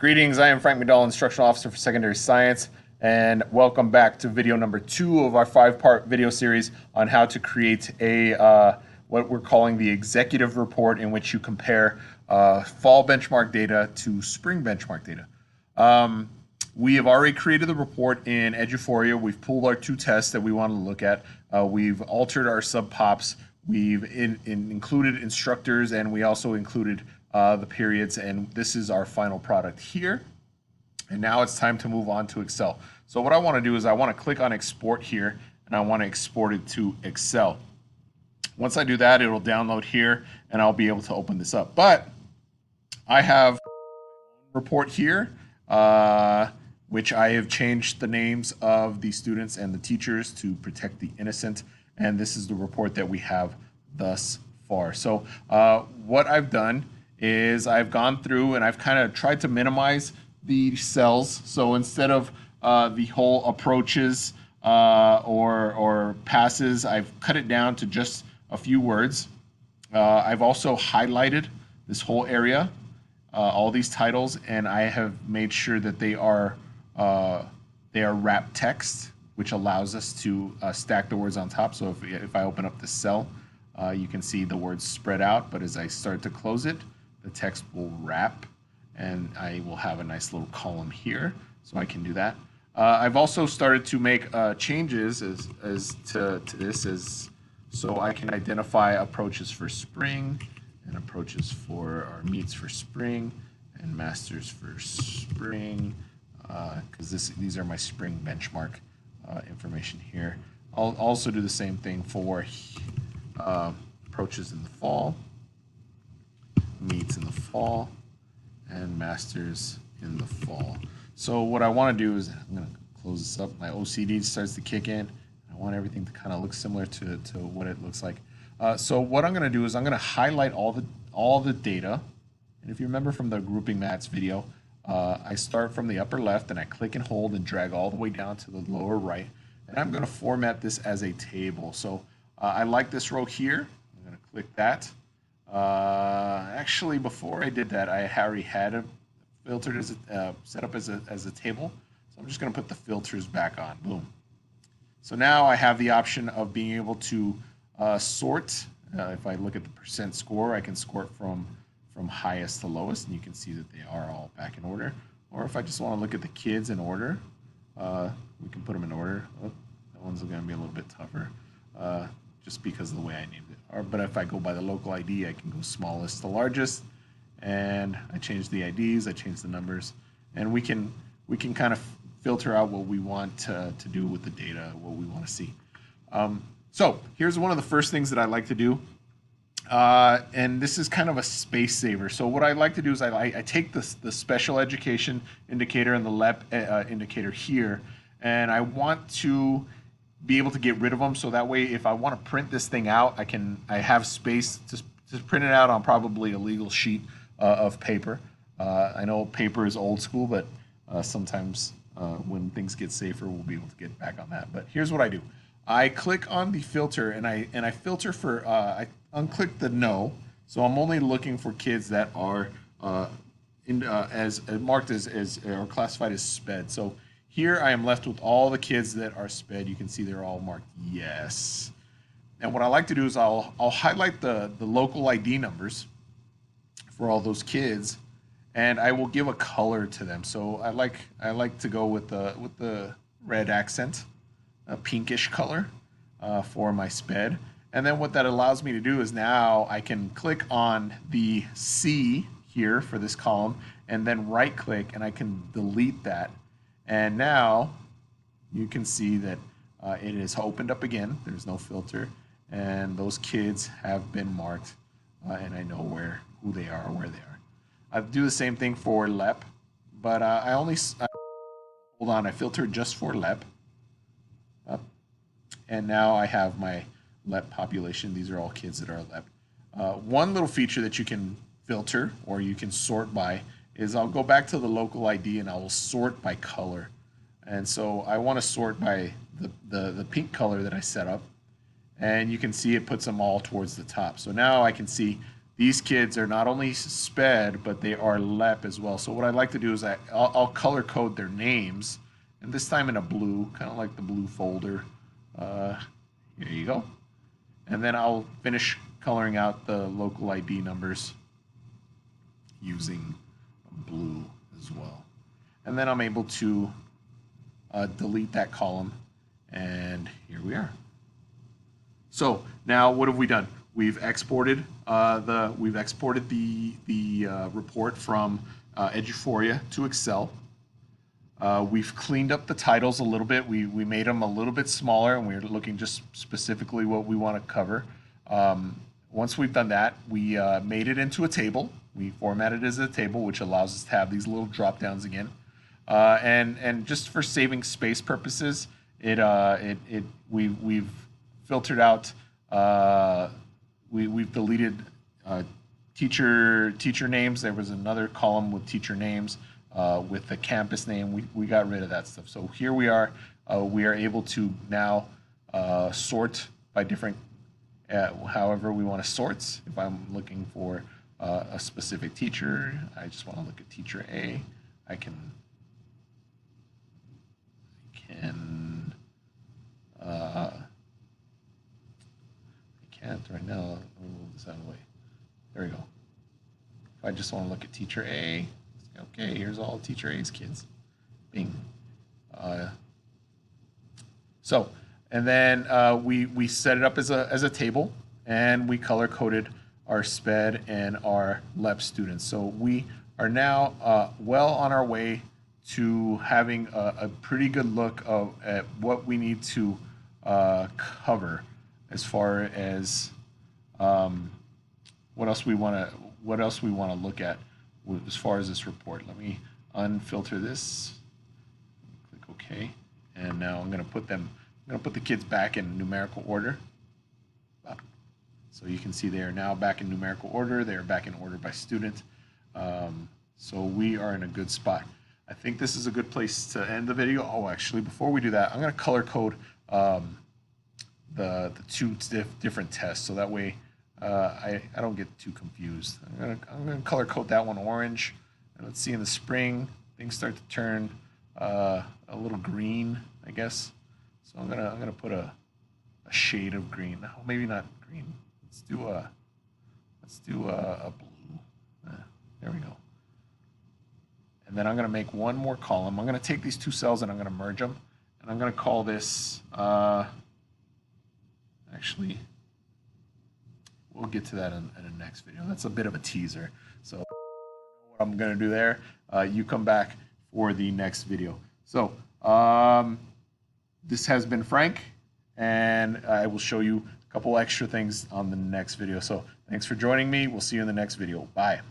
Greetings, I am Frank McDowell, Instructional Officer for Secondary Science, and welcome back to video number 2 of our 5-part video series on how to create what we're calling the executive report, in which you compare fall benchmark data to spring benchmark data. We have already created the report in Eduphoria. We've pulled our 2 tests that we want to look at. We've altered our sub-pops. We've included instructors, and we also included the periods, and this is our final product here. And now it's time to move on to Excel. So what I want to do is I want to click on export here, and I want to export it to Excel. Once I do that, it'll download here, and I'll be able to open this up. But I have a report here, which I have changed the names of the students and the teachers to protect the innocent, and this is the report that we have thus far. So what I've done is I've gone through and I've kind of tried to minimize the cells. So instead of the whole approaches or passes, I've cut it down to just a few words. I've also highlighted this whole area, all these titles, and I have made sure that they are wrapped text, which allows us to stack the words on top. So if I open up this cell, you can see the words spread out, but as I start to close it, the text will wrap, and I will have a nice little column here, so I can do that. I've also started to make changes as to this, so I can identify approaches for spring and approaches for our meets for spring and masters for spring, because these are my spring benchmark information here. I'll also do the same thing for approaches in the fall, meets in the fall, and masters in the fall. So what I want to do is I'm going to close this up. My OCD starts to kick in. I want everything to kind of look similar to what it looks like. So what I'm going to do is I'm going to highlight all the data. And if you remember from the grouping mats video, I start from the upper left and I click and hold and drag all the way down to the lower right. And I'm going to format this as a table. So I like this row here. I'm going to click that. Actually, before I did that, I already had it filtered as set up as a table. So I'm just going to put the filters back on. Boom. So now I have the option of being able to sort. If I look at the percent score, I can sort from highest to lowest, and you can see that they are all back in order. Or if I just want to look at the kids in order, we can put them in order. Oh, that one's going to be a little bit tougher. Just because of the way I named it. But if I go by the local ID, I can go smallest to largest, and I change the IDs, I change the numbers, and we can kind of filter out what we want to do with the data, what we want to see. So here's one of the first things that I like to do, and this is kind of a space saver. So what I like to do is I take the special education indicator and the LEP indicator here, and I want to be able to get rid of them, so that way if I want to print this thing out, I have space to print it out on probably a legal sheet of paper. I know paper is old school, but sometimes when things get safer, we'll be able to get back on that. But here's what I do. I click on the filter, and I filter for, I unclick the no, so I'm only looking for kids that are marked as or classified as SPED. So here I am left with all the kids that are SPED. You can see they're all marked yes. And what I like to do is I'll highlight the local ID numbers for all those kids, and I will give a color to them. So I like to go with the red accent, a pinkish color for my SPED. And then what that allows me to do is now I can click on the C here for this column, and then right click, and I can delete that. And now you can see that it is opened up again. There's no filter, and those kids have been marked, and I know who they are, where they are. I do the same thing for LEP, but hold on. I filtered just for LEP, and now I have my LEP population. These are all kids that are LEP. One little feature that you can filter or you can sort by is I'll go back to the local ID and I will sort by color. And so I want to sort by the pink color that I set up, and you can see it puts them all towards the top. So now I can see these kids are not only SPED, but they are LEP as well. So what I'd like to do is I'll color code their names, and this time in a blue, kind of like the blue folder. Here you go. And then I'll finish coloring out the local ID numbers using blue as well. And then I'm able to delete that column, and here we are. So now what have we done? We've exported the report from Eduphoria to Excel. We've cleaned up the titles a little bit. We made them a little bit smaller, and we're looking just specifically what we want to cover. Once we've done that, we made it into a table. We formatted it as a table, which allows us to have these little drop downs again. And just for saving space purposes, we've filtered out. We've deleted teacher names. There was another column with teacher names with the campus name. We got rid of that stuff. So here we are. We are able to now sort by different, however we want to sort. If I'm looking for a specific teacher, I just want to look at teacher A. I can't right now. Let me move this out of the way. There we go. If I just want to look at teacher A, okay, here's all teacher A's kids. Bing. And then we set it up as a table, and we color coded our SPED and our LEP students. So we are now well on our way to having a pretty good look at what we need to cover as far as what else we want to look at as far as this report. Let me unfilter this. Click OK, and now I'm going to put the kids back in numerical order. So you can see they are now back in numerical order. They are back in order by student. So we are in a good spot. I think this is a good place to end the video. Oh, actually, before we do that, I'm going to color code the two different tests, so that way I don't get too confused. I'm gonna color code that one orange, and let's see, in the spring things start to turn a little green, I guess. So I'm gonna put a shade of green. No, maybe not green. Let's do a blue. There we go. And then I'm gonna make one more column. I'm gonna take these two cells and I'm gonna merge them, and I'm gonna call this. Actually, we'll get to that in the next video. That's a bit of a teaser. So what I'm going to do there, you come back for the next video. So this has been Frank, and I will show you a couple extra things on the next video. So thanks for joining me. We'll see you in the next video. Bye.